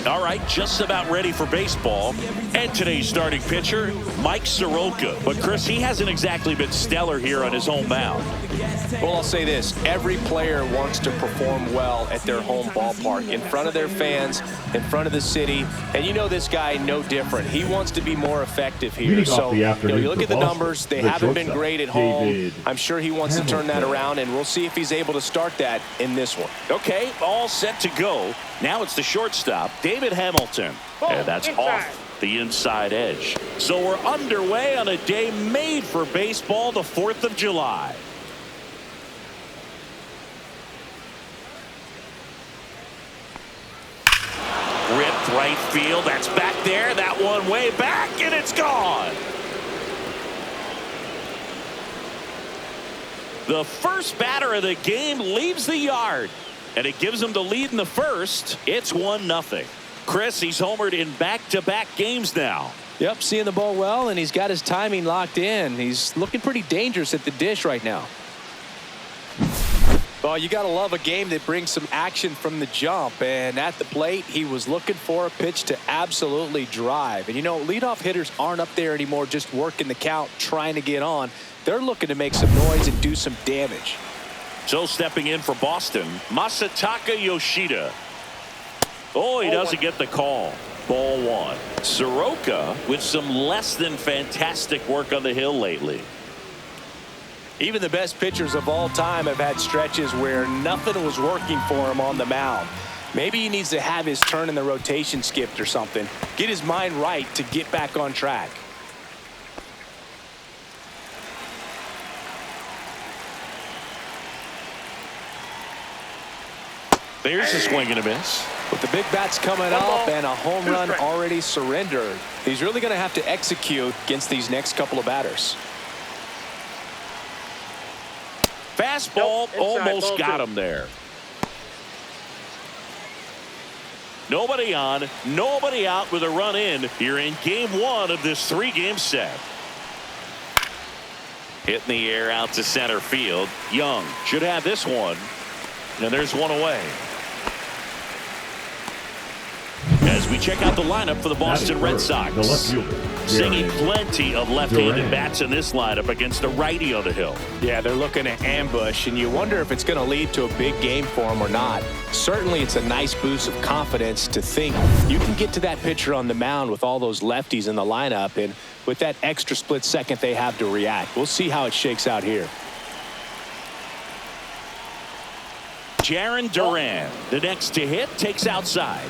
All right, just about ready for baseball. And today's starting pitcher, Mike Soroka. But, Chris, he hasn't exactly been stellar here on his home mound. Well, I'll say this. Every player wants to perform well at their home ballpark, in front of their fans, in front of the city. And you know this guy no different. He wants to be more effective here. So, you look at the numbers. They haven't been great at home. I'm sure he wants to turn that around, and we'll see if he's able to start that in this one. Okay, all set to go. Now it's the shortstop, David Hamilton. And that's off the inside edge. So we're underway on a day made for baseball, the 4th of July. Ripped right field. That's back there. That one way back, and it's gone. The first batter of the game leaves the yard, and it gives him the lead in the first. It's 1-0. Chris, he's homered in back-to-back games now. Yep, seeing the ball well, and he's got his timing locked in. He's looking pretty dangerous at the dish right now. Well, you got to love a game that brings some action from the jump. And at the plate, he was looking for a pitch to absolutely drive. And, you know, leadoff hitters aren't up there anymore just working the count, trying to get on. They're looking to make some noise and do some damage. So stepping in for Boston, Masataka Yoshida. Oh, he doesn't get the call. Ball 1. Soroka with some less than fantastic work on the hill lately. Even the best pitchers of all time have had stretches where nothing was working for him on the mound. Maybe he needs to have his turn in the rotation skipped or something. Get his mind right to get back on track. There's a swing and a miss. With the big bats coming up and a home run already surrendered, he's really going to have to execute against these next couple of batters. Fastball almost got him there. Nobody on, nobody out with a run in here in game 1 of this 3-game set. Hit in the air out to center field. Young should have this one. And there's one away. As we check out the lineup for the Boston Red Sox. Singing plenty of left-handed bats in this lineup against a righty on the hill. Yeah, they're looking to ambush, and you wonder if it's going to lead to a big game for them or not. Certainly, it's a nice boost of confidence to think you can get to that pitcher on the mound with all those lefties in the lineup, and with that extra split second they have to react. We'll see how it shakes out here. Jarren Duran, the next to hit, takes outside.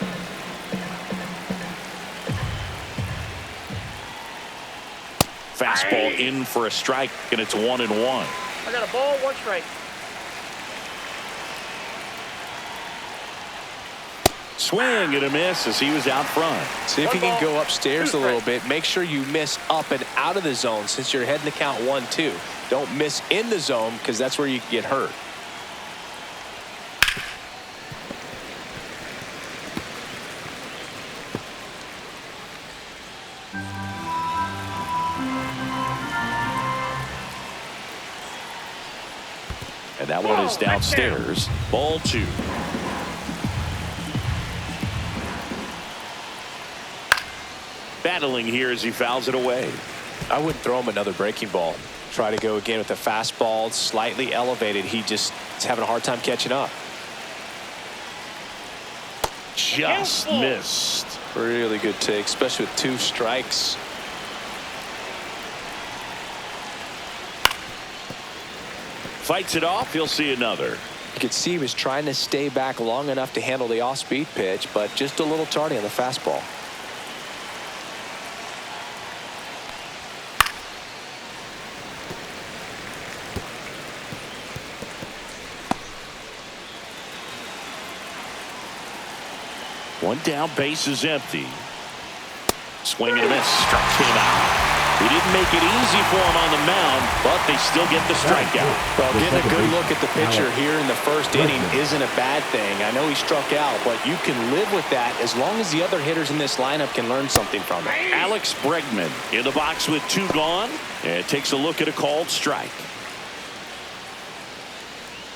Fastball in for a strike, and it's 1-1. I got a ball, 1 strike. Swing and a miss as he was out front. See if you can go upstairs a little bit. Make sure you miss up and out of the zone since you're heading to count 1-2. Don't miss in the zone because that's where you can get hurt. And that one is downstairs. Ball 2. Battling here as he fouls it away. I wouldn't throw him another breaking ball. Try to go again with the fastball, slightly elevated. He just is having a hard time catching up. Just missed. Really good take, especially with 2 strikes. Fights it off. He'll see another. You could see he was trying to stay back long enough to handle the off-speed pitch, but just a little tardy on the fastball. One down, base is empty. Swing and a miss. Struck him out. He didn't make it easy for him on the mound, but they still get the strikeout. Well, getting a good look at the pitcher here in the first inning isn't a bad thing. I know he struck out, but you can live with that as long as the other hitters in this lineup can learn something from it. Alex Bregman in the box with 2 gone, and takes a look at a called strike.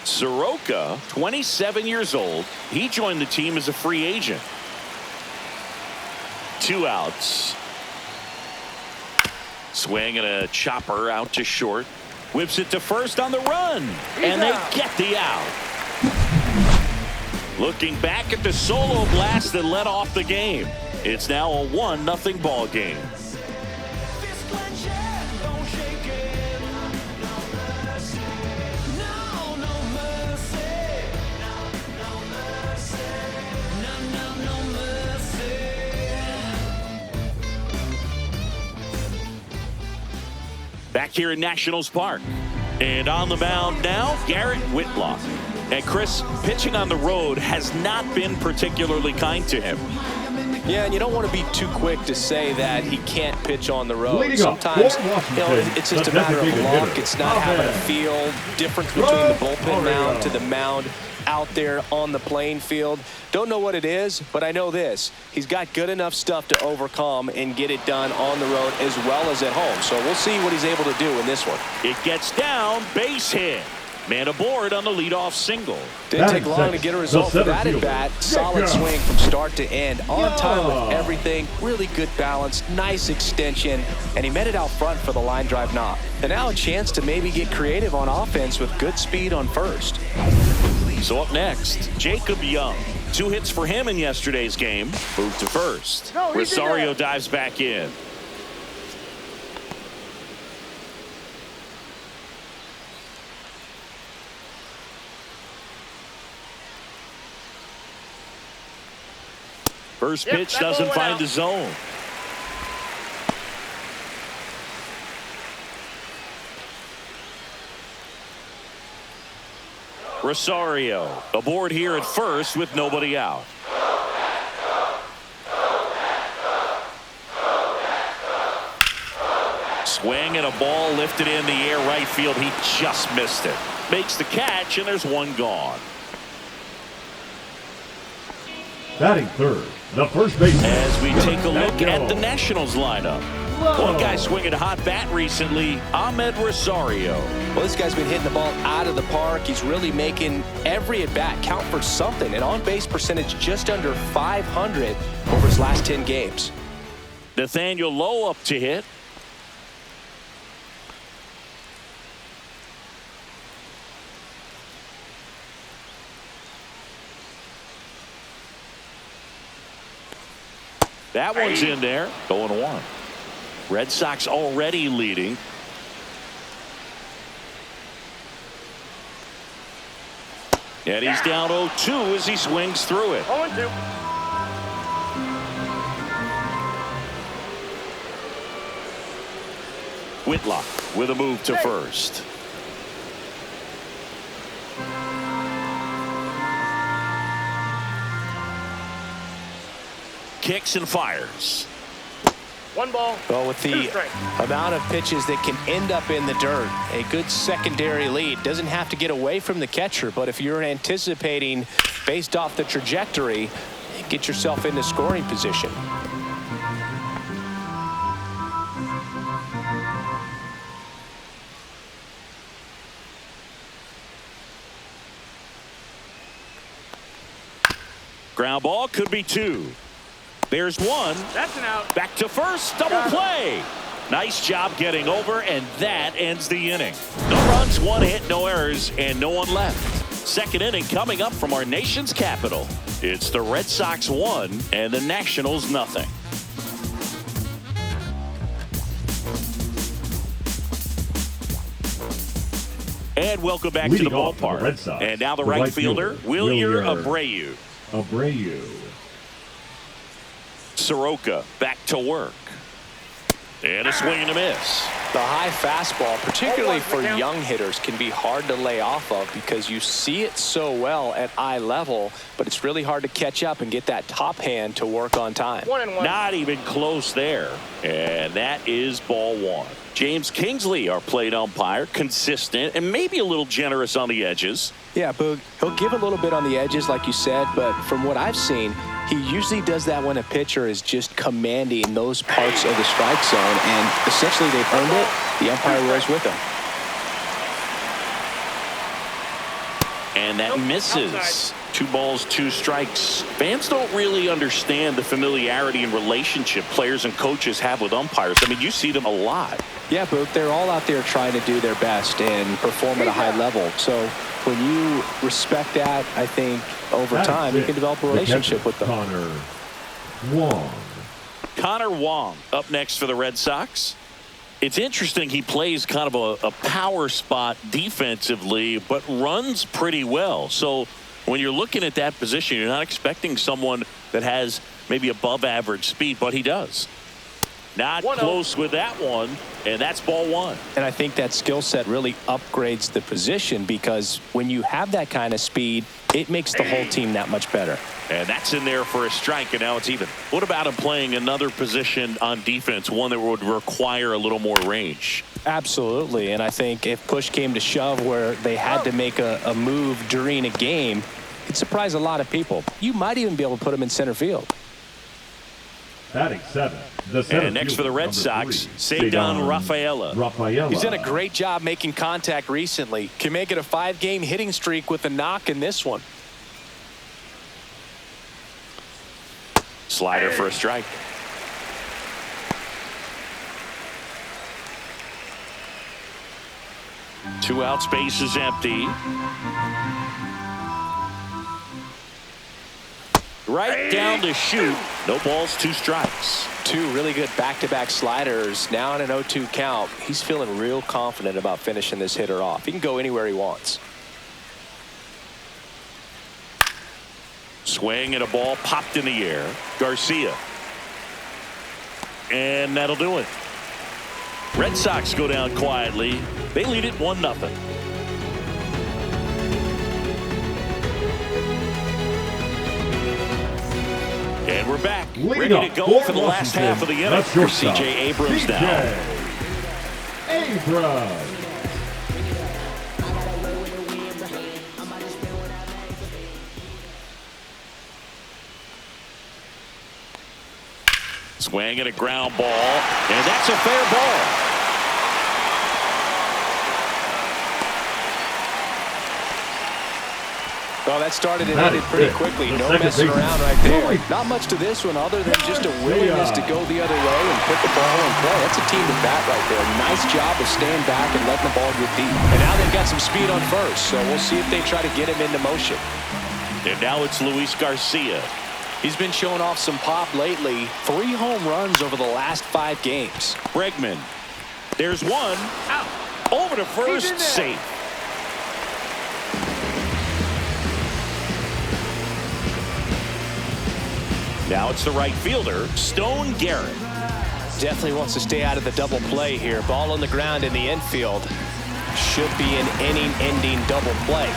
Soroka, 27 years old. He joined the team as a free agent. 2 outs. Swing and a chopper out to short. Whips it to first on the run. And they get the out. Looking back at the solo blast that led off the game. It's now a 1-0 ball game. Back here in Nationals Park. And on the mound now, Garrett Whitlock. And Chris, pitching on the road has not been particularly kind to him. Yeah, and you don't want to be too quick to say that he can't pitch on the road. Sometimes, it's just a matter of luck. It's not having a feel. Difference between the bullpen mound to the mound out there on the playing field. Don't know what it is, but I know this. He's got good enough stuff to overcome and get it done on the road as well as at home. So we'll see what he's able to do in this one. It gets down, base hit. Man aboard on the leadoff single. Didn't take long to get a result for that at bat. Solid swing from start to end. On time with everything. Really good balance. Nice extension. And he met it out front for the line drive knock. And now a chance to maybe get creative on offense with good speed on first. So up next, Jacob Young. 2 hits for him in yesterday's game. Moved to first. Rosario dives back in. First pitch doesn't find the zone. Rosario aboard here at first with nobody out. Swing and a ball lifted in the air right field. He just missed it. Makes the catch and there's 1 gone. Batting third, the first baseman. As we take a look at the Nationals lineup. One guy swinging a hot bat recently, Ahmed Rosario. Well, this guy's been hitting the ball out of the park. He's really making every at-bat count for something. An on-base percentage just under 500 over his last 10 games. Nathaniel Lowe up to hit. That one's in there. 0-1. Red Sox already leading. And he's down 0-2 as he swings through it. 0-2. Whitlock with a move to first. Kicks and fires. 1 ball. Well, with the amount of pitches that can end up in the dirt, a good secondary lead. Doesn't have to get away from the catcher, but if you're anticipating based off the trajectory, get yourself into scoring position. Ground ball could be 2. There's 1. That's an out. Back to first. Double play. Nice job getting over, and that ends the inning. No runs, 1 hit, no errors, and no one left. Second inning coming up from our nation's capital. It's the Red Sox 1 and the Nationals 0. And welcome back to the ballpark. And now the right fielder, Wilyer Abreu. Soroka back to work. And a swing and a miss. The high fastball, particularly for young hitters, can be hard to lay off of because you see it so well at eye level, but it's really hard to catch up and get that top hand to work on time. 1-1. Not even close there. And that is ball 1. James Kingsley, our plate umpire, consistent and maybe a little generous on the edges. Yeah, Boog, he'll give a little bit on the edges, like you said, but from what I've seen, he usually does that when a pitcher is just commanding those parts of the strike zone, and essentially they've earned it. The umpire rolls with them. And that misses. 2 balls, 2 strikes. Fans don't really understand the familiarity and relationship players and coaches have with umpires. I mean, you see them a lot. Yeah, Boog, they're all out there trying to do their best and perform at a high level. So when you respect that, I think over time you can develop a relationship with them. Connor Wong up next for the Red Sox. It's interesting, he plays kind of a power spot defensively, but runs pretty well. So when you're looking at that position, you're not expecting someone that has maybe above average speed, but he does. Not close with that one, and that's ball 1. And I think that skill set really upgrades the position, because when you have that kind of speed, it makes the whole team that much better. And that's in there for a strike, and now it's even. What about him playing another position on defense, one that would require a little more range? Absolutely, and I think if push came to shove where they had to make a move during a game, it'd surprise a lot of people. You might even be able to put him in center field. Batting 7. And next for the Red Sox, Ceddanne Rafaela. He's done a great job making contact recently. Can make it a 5-game hitting streak with a knock in this one. Slider for a strike. Two out, space is empty. Right down to shoot. No balls, 2 strikes. 2 really good back-to-back sliders. Now on an 0-2 count. He's feeling real confident about finishing this hitter off. He can go anywhere he wants. Swing and a ball popped in the air. Garcia. And that'll do it. Red Sox go down quietly. They lead it 1-0. And we're back, ready to go for the last half of the inning. For C.J. Abrams now. Abrams. Swing and a ground ball, and that's a fair ball. Well, that started and ended pretty quickly. No messing around right there. Not much to this one other than just a willingness to go the other way and put the ball in play. That's a team to bat right there. Nice job of staying back and letting the ball get deep. And now they've got some speed on first, so we'll see if they try to get him into motion. And now it's Luis Garcia. He's been showing off some pop lately. 3 home runs over the last 5 games. Bregman. There's one. Out. Over to first, safe. Now it's the right fielder, Stone Garrett. Definitely wants to stay out of the double play here. Ball on the ground in the infield. Should be an inning-ending double play.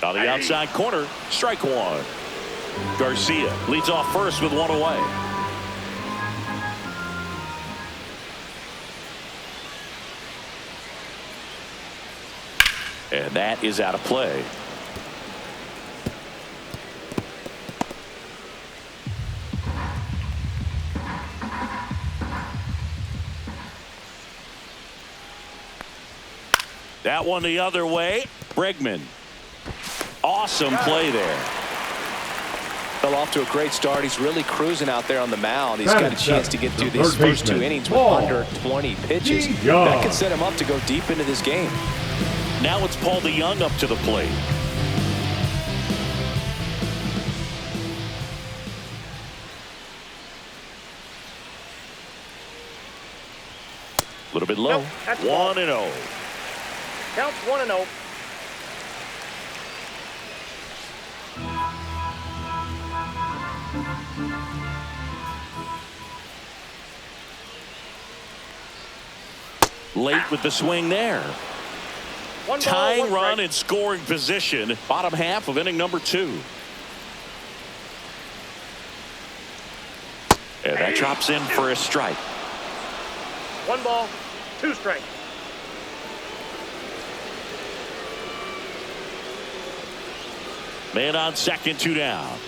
On the outside corner, strike 1. Garcia leads off first with 1 away. And that is out of play. That one the other way. Bregman. Awesome play there. Fell off to a great start. He's really cruising out there on the mound. He's got a chance to get through these first 2 innings with under 20 pitches. That could set him up to go deep into this game. Now it's Paul DeYoung up to the plate. A little bit low. 1-0. Counts 1-0. Late with the swing there. Tying run in scoring position. Bottom half of inning number 2. And that drops in for a strike. 1 ball, 2 strikes. Man on second, 2 down.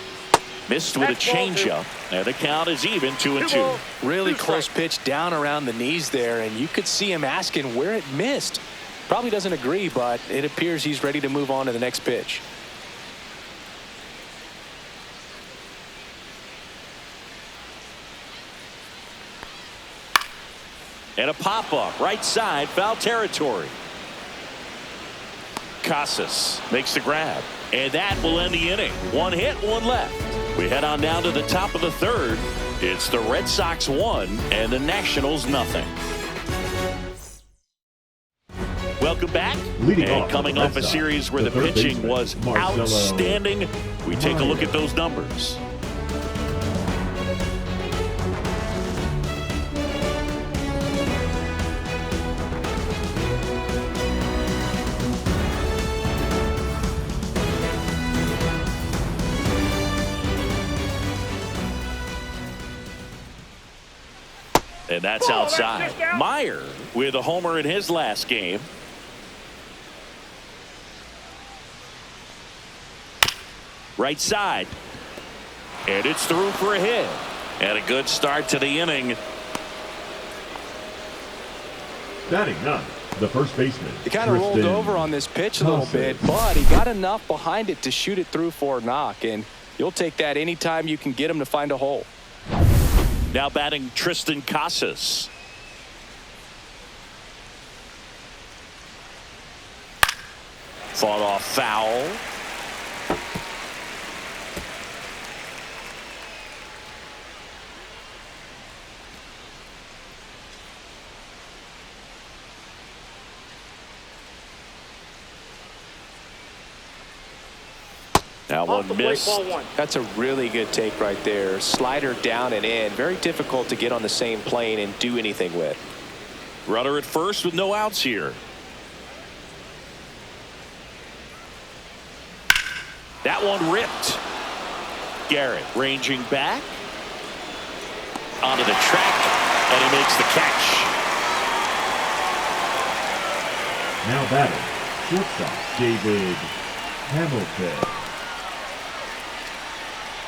Missed with a changeup, and the count is even 2-2. Really close pitch down around the knees there, and you could see him asking where it missed. Probably doesn't agree, but it appears he's ready to move on to the next pitch. And a pop-up, right side, foul territory. Casas makes the grab, and that will end the inning. 1 hit, 1 left. We head on down to the top of the third. It's the Red Sox 1 and the Nationals nothing. Welcome back. And coming off a series where the pitching was outstanding, we take a look at those numbers. And that's outside. Meyer with a homer in his last game. Right side. And it's through for a hit. And a good start to the inning. Batting ninth, the first baseman. He kind of rolled over on this pitch a little bit, but he got enough behind it to shoot it through for a knock. And you'll take that anytime you can get him to find a hole. Now batting Tristan Casas. Fought off foul. That one missed. That's a really good take right there. Slider down and in. Very difficult to get on the same plane and do anything with. Runner at first with no outs here. That one ripped. Garrett ranging back onto the track, and he makes the catch. Now batting, shortstop David Hamilton.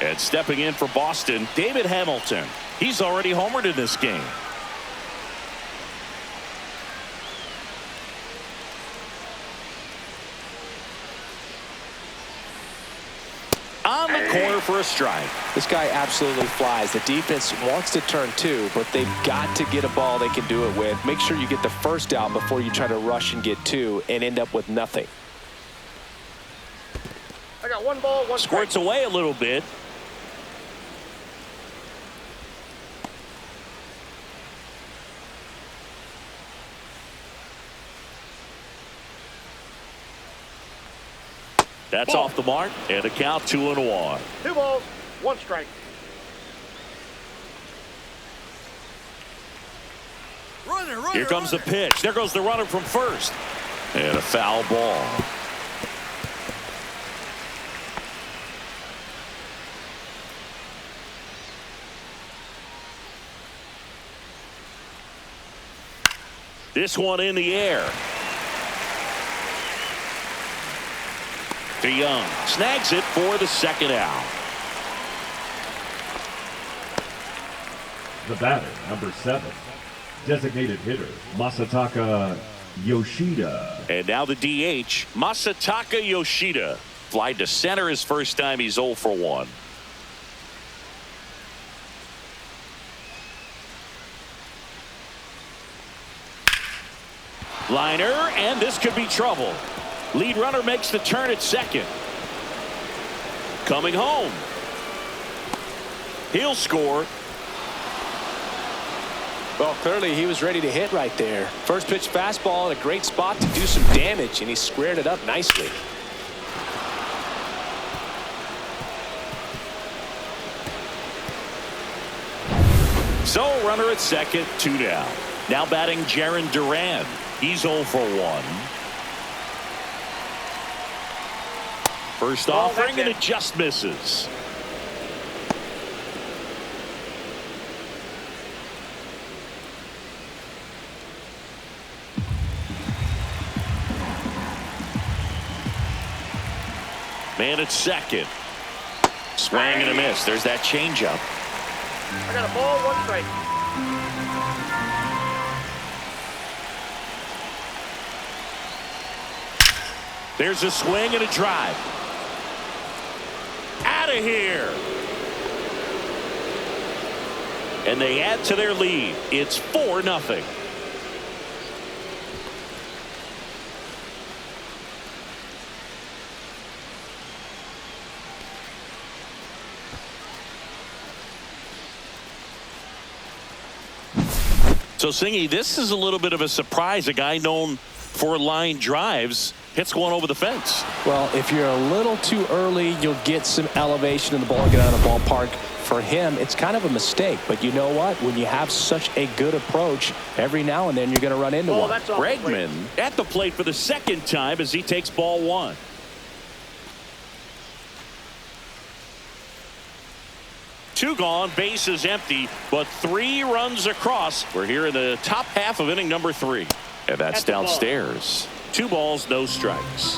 And stepping in for Boston, David Hamilton. He's already homered in this game. On the corner for a strike. This guy absolutely flies. The defense wants to turn two, but they've got to get a ball they can do it with. Make sure you get the first out before you try to rush and get two and end up with nothing. I got 1 ball, 1 strike. Squirts away a little bit. That's off the mark, and the count 2-1. 2 balls, 1 strike. Here comes the pitch. There goes the runner from first. And a foul ball. This one in the air. Young snags it for the second out. The batter, number 7, designated hitter Masataka Yoshida. And now the DH, Masataka Yoshida. Fly to center his first time. He's 0 for 1. Liner, and this could be trouble. Lead runner makes the turn at second. Coming home. He'll score. Well, clearly he was ready to hit right there. First pitch fastball in a great spot to do some damage, and he squared it up nicely. So runner at second, 2 down. Now batting Jarren Duran. He's 0 for 1. First offering, and it just misses. Man at second. Swing and a miss. There's that changeup. I got a ball, 1 strike. There's a swing and a drive. Out of here. And they add to their lead. It's 4-0. So, Singy, this is a little bit of a surprise. A guy known for line drives hits one over the fence. Well, if you're a little too early, you'll get some elevation in the ball, get out of the ballpark. For him, it's kind of a mistake. But you know what? When you have such a good approach, every now and then you're going to run into one. Bregman at the plate for the second time as he takes ball 1. Two gone, bases empty, but 3 runs across. We're here in the top half of inning number 3. And that's downstairs. 2 balls, no strikes.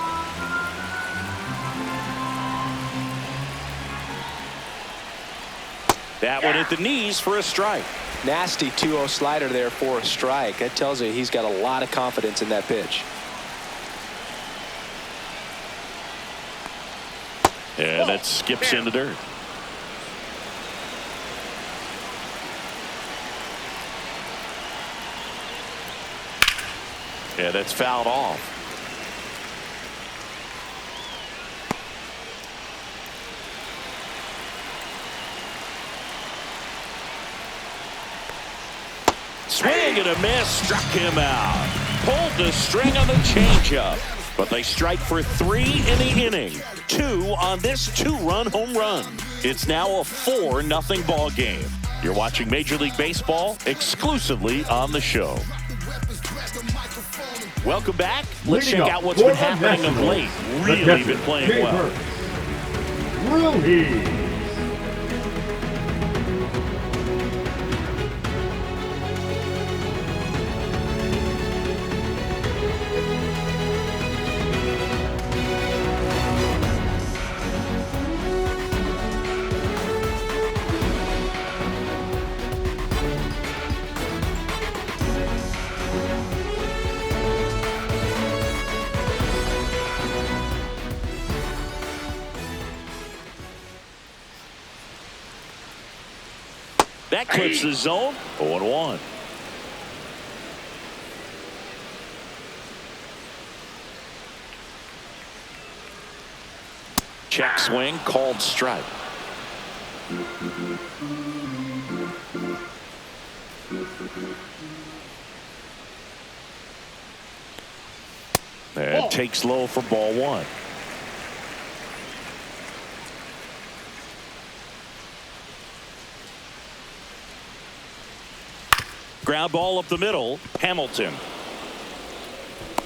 That one at the knees for a strike. Nasty 2-0 slider there for a strike. That tells you he's got a lot of confidence in that pitch. And that skips in the dirt. Yeah, that's fouled off. Swing and a miss, struck him out. Pulled the string on the changeup. But they strike for 3 in the inning. 2 on this 2-run home run. It's now a 4-0 ball game. You're watching Major League Baseball exclusively on the show. Welcome back. Let's check out what's been happening of late. Really been playing well. Roohies. That clips the zone. 0-1. Check swing, called strike. And takes low for ball 1. Ground ball up the middle. Hamilton.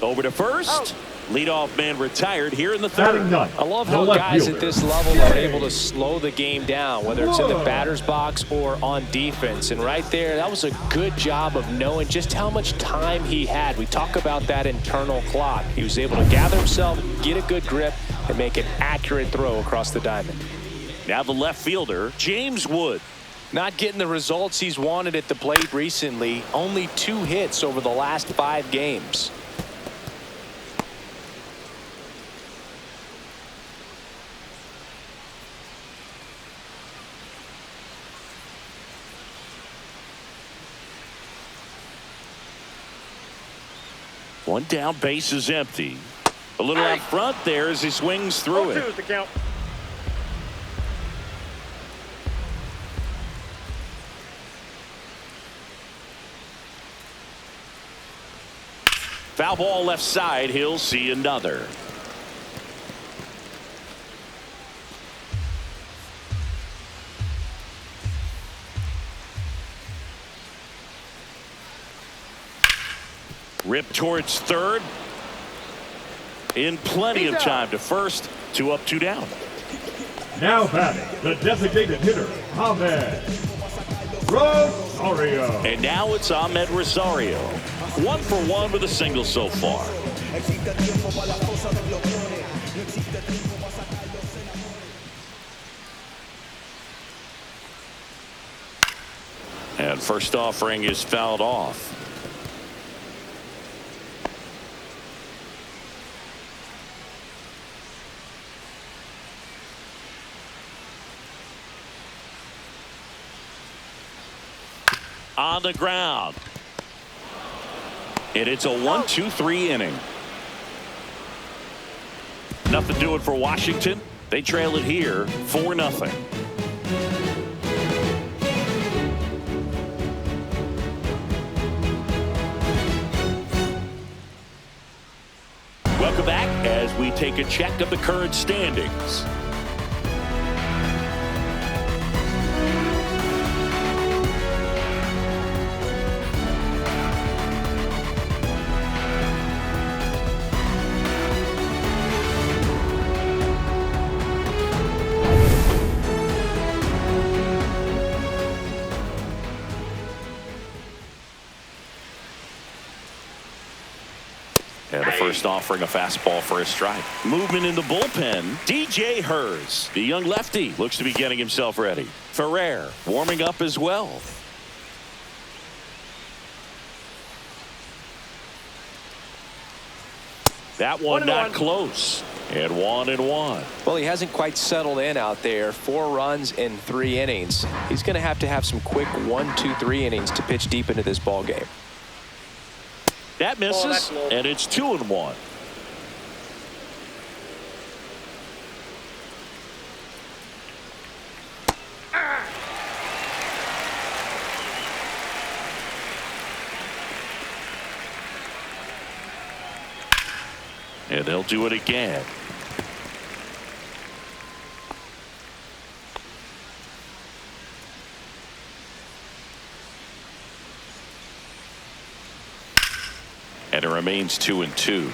Over to first. Leadoff man retired here in the 3rd. I love how guys at this level are able to slow the game down, whether it's in the batter's box or on defense. And right there, that was a good job of knowing just how much time he had. We talk about that internal clock. He was able to gather himself, get a good grip, and make an accurate throw across the diamond. Now the left fielder, James Wood. Not getting the results he's wanted at the plate recently. Only 2 hits over the last 5 games. One down, base is empty. A little out front there as he swings through it. 0-2 is the count. Foul ball left side. He'll see another. Rip towards third. In plenty of time to first. 2 up, 2 down. Now batting, the designated hitter, Ahmed Rosario. And now it's Ahmed Rosario. 1 for 1 with a single so far. And first offering is fouled off. On the ground. And it's a 1-2-3 inning. Nothing doing for Washington. They trail it here 4-0. Welcome back as we take a check of the current standings. And the first offering a fastball for a strike. Movement in the bullpen. DJ Hers, the young lefty, looks to be getting himself ready. Ferrer warming up as well. That one not close. And 1-1. Well, he hasn't quite settled in out there. 4 runs in 3 innings. He's going to have some quick 1, 2, 3 innings to pitch deep into this ball game. That misses, and it's 2-1. And they'll do it again. And it remains 2-2.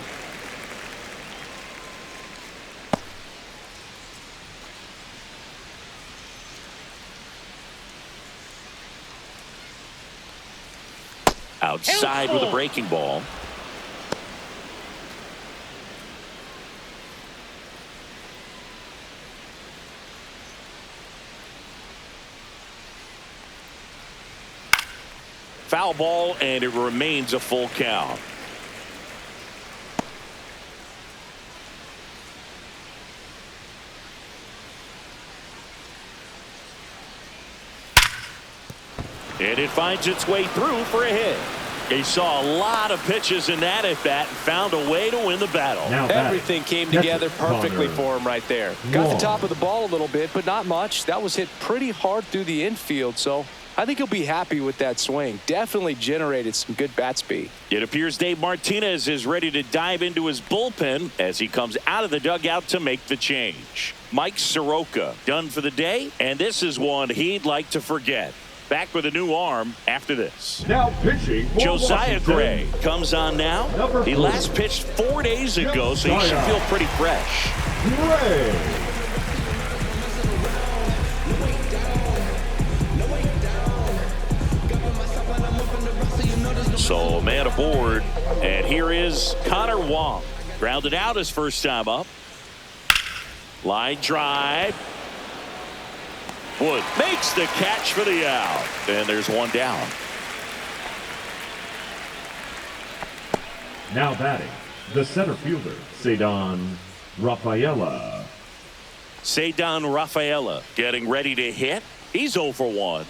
Outside with a breaking ball. Foul ball, and it remains a full count. And it finds its way through for a hit. He saw a lot of pitches in that at bat and found a way to win the battle. Everything came together perfectly for him right there. Got the top of the ball a little bit, but not much. That was hit pretty hard through the infield, so I think he'll be happy with that swing. Definitely generated some good bat speed. It appears Dave Martinez is ready to dive into his bullpen as he comes out of the dugout to make the change. Mike Soroka done for the day, and this is one he'd like to forget. Back with a new arm after this. Now pitching for Josiah Washington. Gray comes on now. He last pitched 4 days ago, so he should feel pretty fresh. Gray. So man aboard, and here is Connor Wong. Grounded out his first time up. Line drive. Wood makes the catch for the out, and there's one down. Now batting, the center fielder, Cedon Rafaela. Cedon Rafaela getting ready to hit. He's 0 for 1.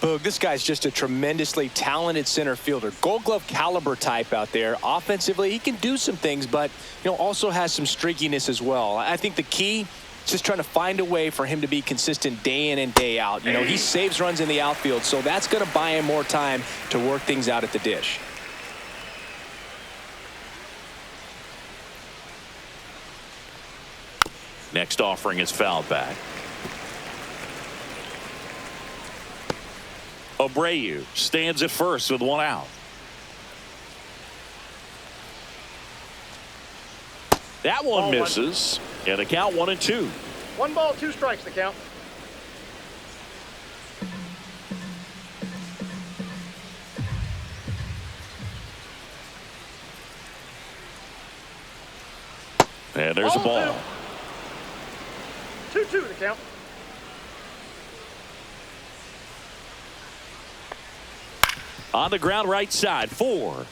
Boog, this guy's just a tremendously talented center fielder. Gold Glove caliber type out there. Offensively, he can do some things, but also has some streakiness as well. I think the key is just trying to find a way for him to be consistent day in and day out. He saves runs in the outfield, so that's going to buy him more time to work things out at the dish. Next offering is fouled back. Abreu stands at first with 1 out. That one misses, and the count 1-2. 1 ball, 2 strikes, the count. And there's a ball. 2-2 the count. On the ground right side. 4.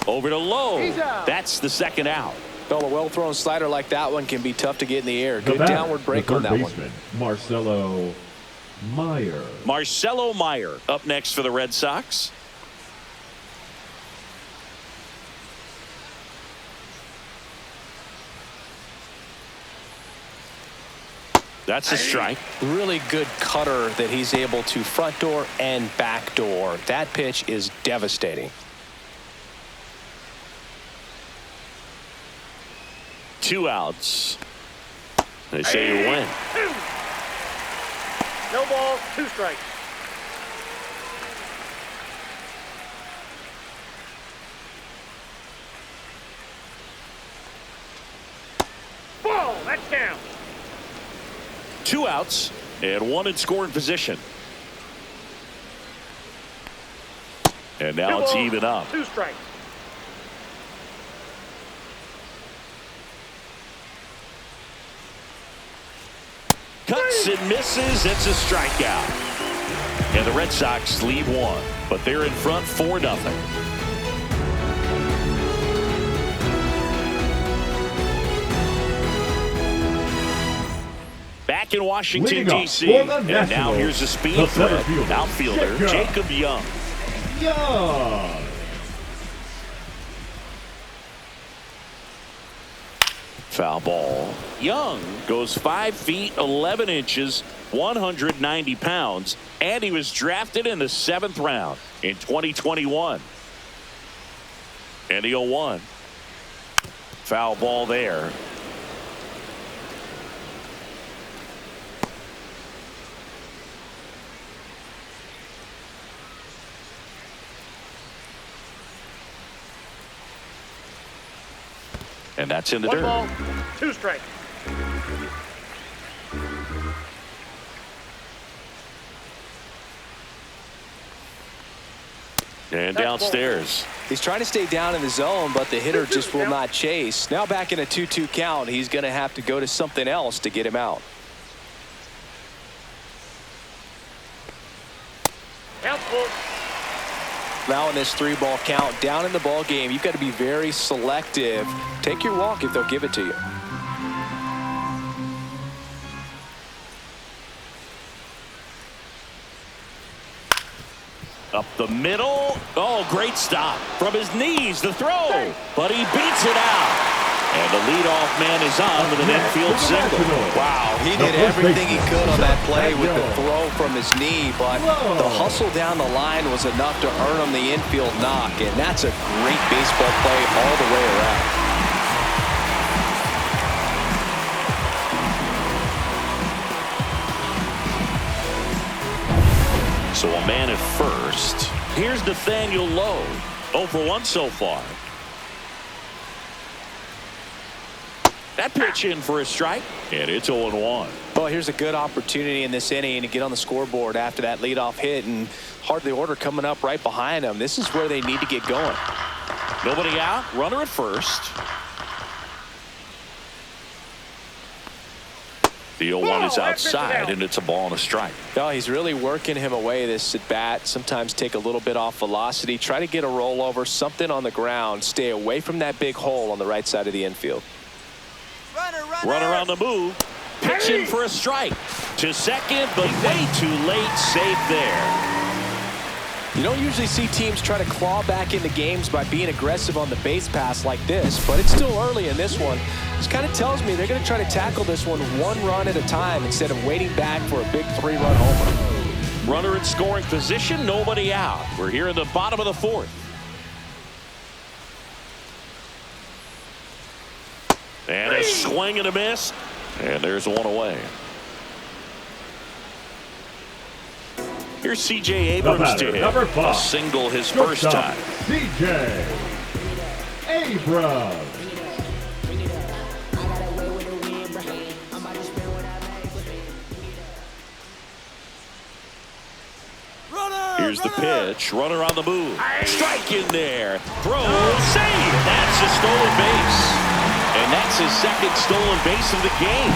Over to Lowe. That's the second out. Well, a well-thrown slider like that one can be tough to get in the air. Good downward break on that one. Marcelo Meyer. Marcelo Meyer up next for the Red Sox. That's a strike. Really good cutter that he's able to front door and back door. That pitch is devastating. 2 outs. They say you win. No balls, 2 strikes. Ball, that's down. 2 outs and 1 in scoring position. And now it's even up. 2 strikes. Cuts and misses. It's a strikeout. And the Red Sox lead 1, but they're in front 4-0. Back in Washington, D.C. And now here's the speed threat. Outfielder Jacob Young. Foul ball. Young goes 5 feet 11 inches, 190 pounds, and he was drafted in the 7th round in 2021. And the 0-1. Foul ball there. And that's in the dirt. 1 ball, 2 strikes. And downstairs. He's trying to stay down in the zone, but the hitter just will not chase. Now back in a 2-2 count. He's going to have to go to something else to get him out. Count full. Now in this 3-ball count, down in the ball game, you've got to be very selective. Take your walk if they'll give it to you. Up the middle. Oh, great stop. From his knees, the throw. But he beats it out. And the leadoff man is on with an infield single. Wow, he did everything he could on that play with the throw from his knee, but the hustle down the line was enough to earn him the infield knock, and that's a great baseball play all the way around. So a man at first. Here's Nathaniel Lowe. 0 for 1 so far. That pitch in for a strike, and it's 0-1. Well, here's a good opportunity in this inning to get on the scoreboard after that leadoff hit, and hardly order coming up right behind them. This is where they need to get going. Nobody out, runner at first. The 0-1 is outside, and it's a ball and a strike. No, he's really working him away this at bat. Sometimes take a little bit off velocity, try to get a rollover, something on the ground, stay away from that big hole on the right side of the infield. Runner on the move. Pitching for a strike. To second, but way too late. Safe there. You don't usually see teams try to claw back into games by being aggressive on the base pass like this, but it's still early in this one. This kind of tells me they're going to try to tackle this one 1 run at a time instead of waiting back for a big 3-run homer. Runner in scoring position, nobody out. We're here in the bottom of the 4th. And a swing and a miss. And there's 1 away. Here's C.J. Abrams to hit. A single his first time. C.J. Abrams. Here's the pitch. Runner on the move. Strike in there. Throw. Save. That's a stolen base. And that's his 2nd stolen base of the game.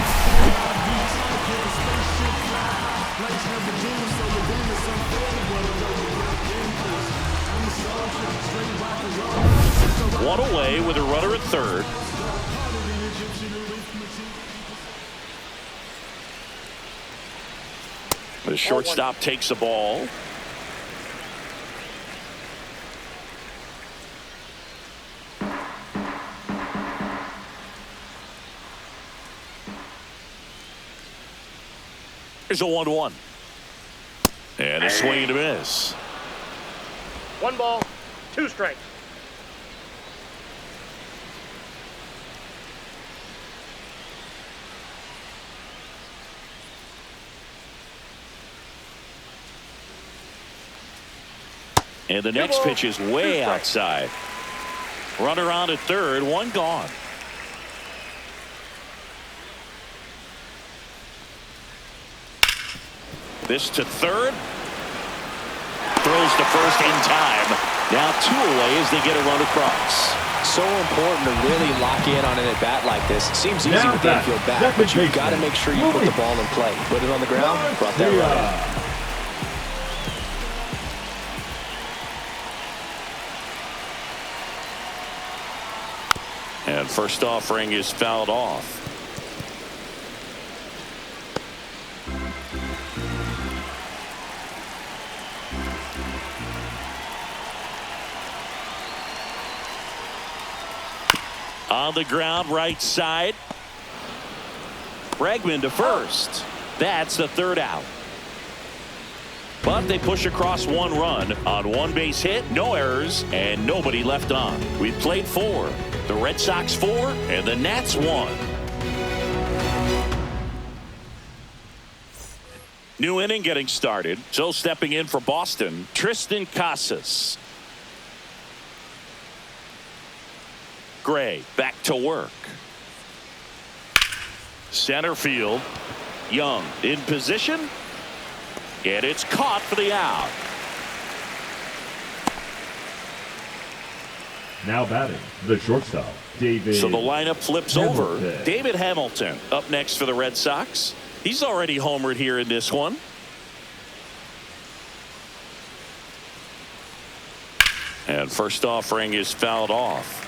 runner at third. The shortstop takes the ball. Here's a 1-1. And a swing and a miss. 1 ball, 2 strikes. And the next pitch is way outside. Runner on at third, 1 gone. This to third. Throws to first in time. Now 2 away as they get a run across. So important to really lock in on an at-bat like this. It seems easy with the infield bat, but you've got to make sure you put the ball in play. Put it on the ground, brought that run in. And first offering is fouled off. On the ground, right side. Bregman to first. That's the 3rd out. But they push across 1 run on 1 base hit, no errors, and nobody left on. We played 4. The Red Sox 4 and the Nats 1. New inning getting started. So stepping in for Boston, Tristan Casas. Gray back to work. Center field. Young in position. And it's caught for the out. Now batting, the shortstop, David. So the lineup flips over. David Hamilton up next for the Red Sox. He's already homered here in this one. And first offering is fouled off.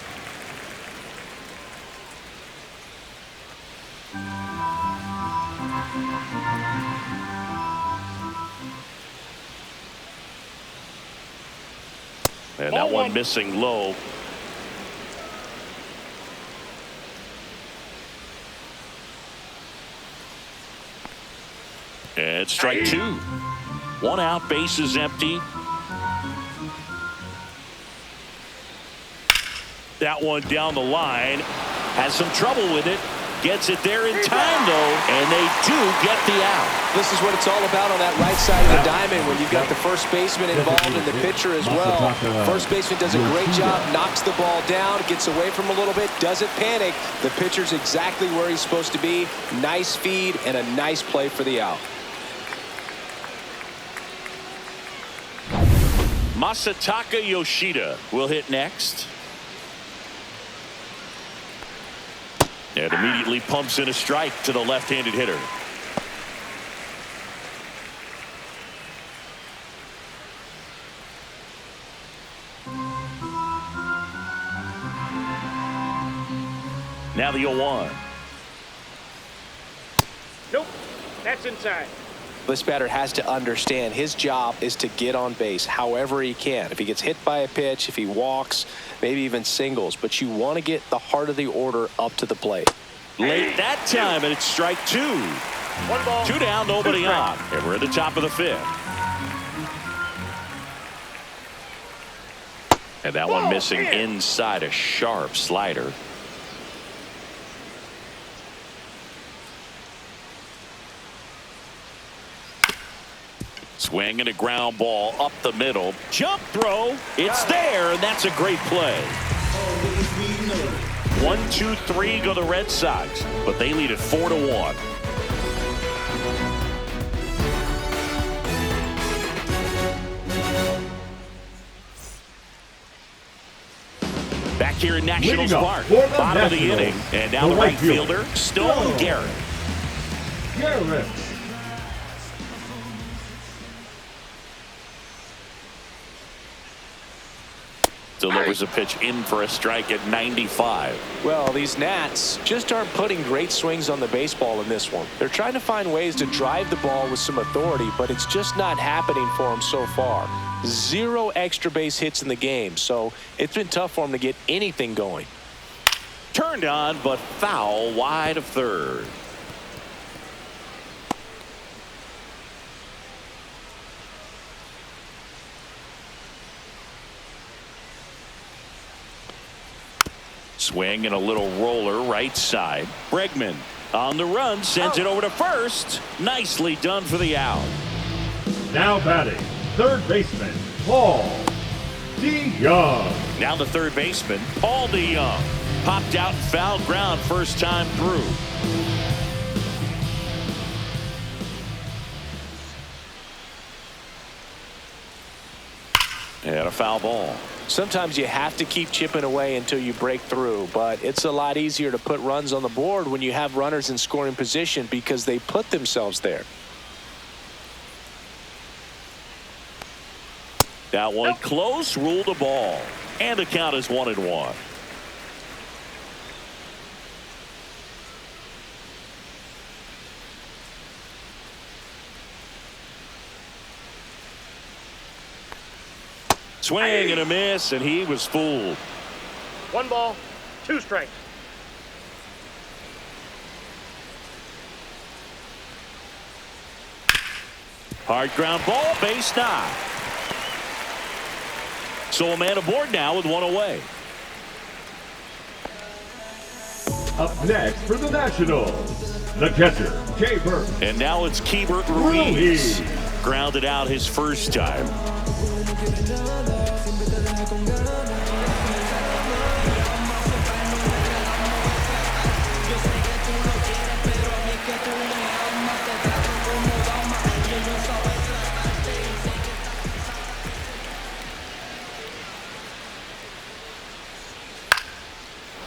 And that one missing low. And strike 2. 1 out, base is empty. That one down the line. Has some trouble with it. Gets it there in time, though, and they do get the out. This is what it's all about on that right side of the diamond when you've got the first baseman involved and the pitcher as well. First baseman does a great job, knocks the ball down, gets away from a little bit, doesn't panic. The pitcher's exactly where he's supposed to be. Nice feed and a nice play for the out. Masataka Yoshida will hit next. And immediately pumps in a strike to the left-handed hitter. Now the 0-1. Nope, that's inside. This batter has to understand his job is to get on base however he can. If he gets hit by a pitch, if he walks, maybe even singles, but you want to get the heart of the order up to the plate. Late that time, and it's strike 2. 1 ball, 2 down, nobody on, and we're at the top of the 5th. And that one missing inside, a sharp slider. Swing and a ground ball up the middle. Jump throw. It's there, and that's a great play. 1-2-3 go the Red Sox, but they lead it 4-1. Back here in Nationals Park, bottom of the inning, and now the right fielder, Stone Garrett. delivers a pitch in for a strike at 95. Well, these Nats just aren't putting great swings on the baseball in this one. They're trying to find ways to drive the ball with some authority, but it's just not happening for them so far. 0 extra base hits in the game, so it's been tough for them to get anything going. Turned on, but foul wide of third. Swing and a little roller right side. Bregman on the run, sends it over to first. Nicely done for the out. Now batting, third baseman, Paul DeYoung. Now the third baseman, Paul DeYoung. Popped out foul ground first time through. And a foul ball. Sometimes you have to keep chipping away until you break through, but it's a lot easier to put runs on the board when you have runners in scoring position because they put themselves there. That one close, ruled a ball. And the count is 1-1. Swing and a miss, and he was fooled. 1 ball, 2 strikes. Hard ground ball, base knock. So a man aboard now with 1 away. Up next for the Nationals, the catcher, Jay Burke. And now it's Keibert Ruiz. Grounded out his first time.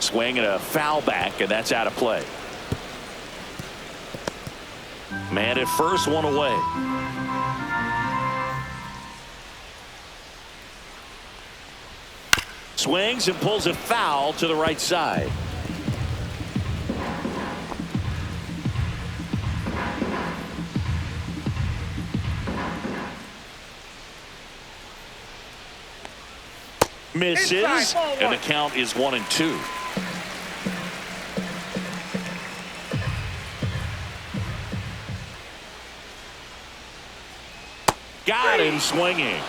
Swing and a foul back, and that's out of play. Man at first, 1 away. Swings and pulls it foul to the right side. Misses, and the count is 1-2. Got him swinging.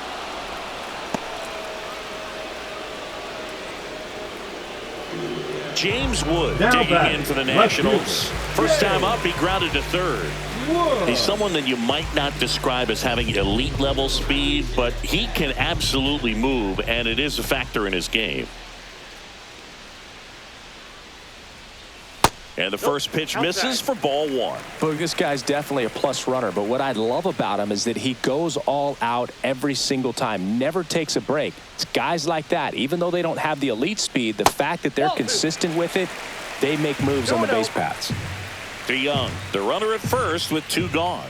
James Wood now digging in for the Nationals. First time up, he grounded to third. Whoa. He's someone that you might not describe as having elite level speed, but he can absolutely move, and it is a factor in his game. And the first pitch misses for ball 1. But this guy's definitely a plus runner, but what I love about him is that he goes all out every single time, never takes a break. It's guys like that, even though they don't have the elite speed, the fact that they're consistent with it, they make moves on the base paths. DeYoung, the runner at first with 2 gone.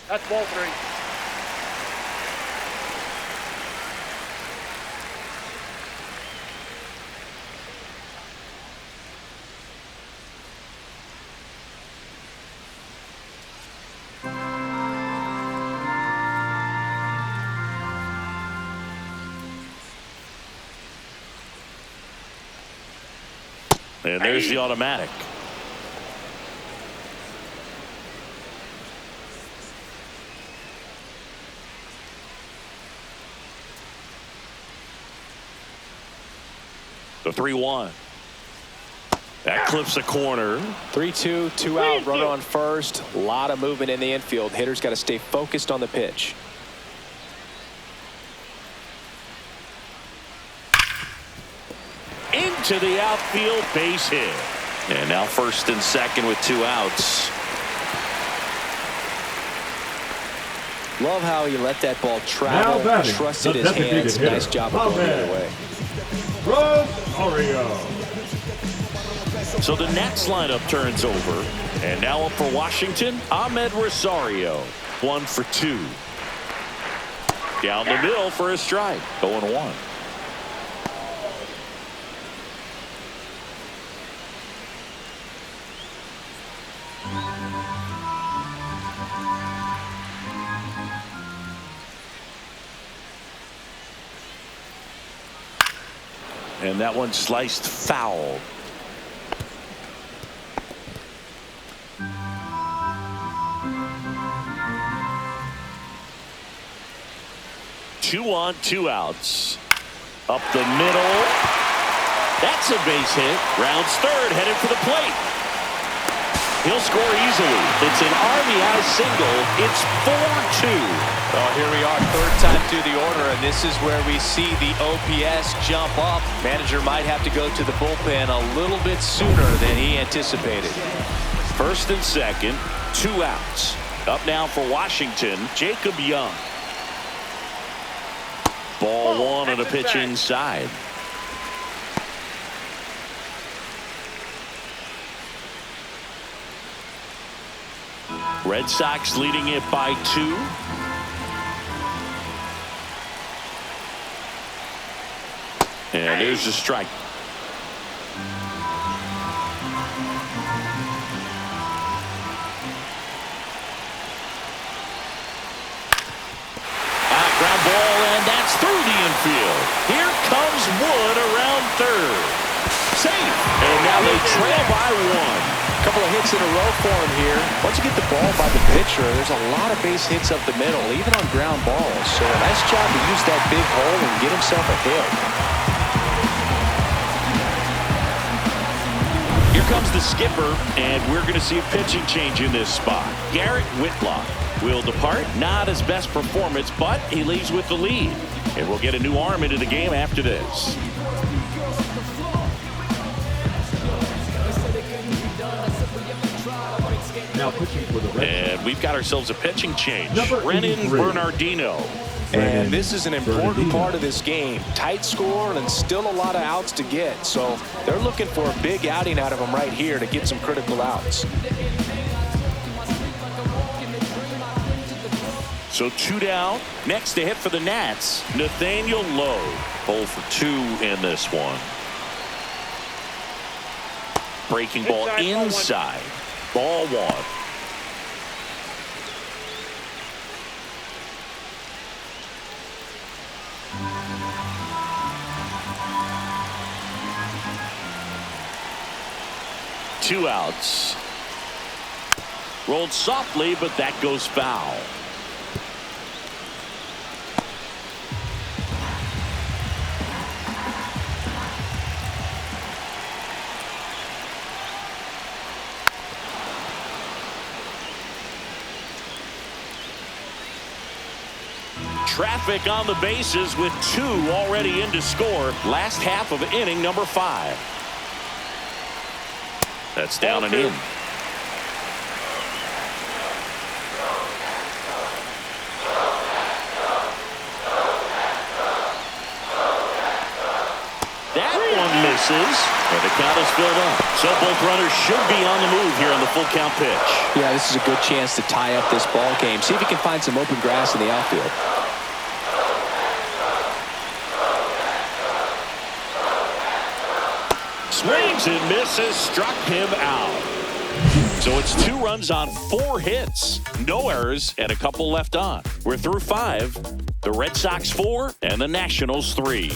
That's ball 3. And there's the automatic. The 3-1. That clips the corner. 3-2, 2 out, runner on first. A lot of movement in the infield. Hitter's got to stay focused on the pitch. Into the outfield, base hit. And now first and second with 2 outs. Love how he let that ball travel, trusted his hands. Nice job of going the other way. Rosario. So the Nats lineup turns over. And now up for Washington, Ahmed Rosario. 1 for 2. Down the middle for a strike. 0-1. And that one sliced foul. Two on, 2 outs. Up the middle. That's a base hit. Rounds third, headed for the plate. He'll score easily. It's an RBI single. It's 4-2. Oh, here we are, third time through the order, and this is where we see the OPS jump up. Manager might have to go to the bullpen a little bit sooner than he anticipated. First and second, 2 outs. Up now for Washington, Jacob Young. Ball 1 on a pitch inside. Red Sox leading it by 2. And there's a strike. Ground ball, and that's through the infield. Here comes Wood around third. Safe. And now they trail by 1. A couple of hits in a row for him here. Once you get the ball by the pitcher, there's a lot of base hits up the middle, even on ground balls. So a nice job to use that big hole and get himself a hit. Here comes the skipper, and we're going to see a pitching change in this spot. Garrett Whitlock will depart. Not his best performance, but he leaves with the lead. And we'll get a new arm into the game after this. Now pitching for the Red Sox. And we've got ourselves a pitching change. Number Brennan 83. Bernardino. And this is an important part of this game. Tight score and still a lot of outs to get. So they're looking for a big outing out of him right here to get some critical outs. So 2 down. Next to hit for the Nats, Nathaniel Lowe. 0 for 2 in this one. Breaking ball inside. Ball 1. Two outs. Rolled softly, but that goes foul. Traffic on the bases with 2 already in to score. Last half of inning number 5. That's down and in. That one misses, and the count is filled up. So both runners should be on the move here on the full count pitch. Yeah, this is a good chance to tie up this ball game. See if he can find some open grass in the outfield. Swings and misses, struck him out. So it's 2 runs on 4 hits. No errors and a couple left on. We're through 5. The Red Sox 4 and the Nationals 3.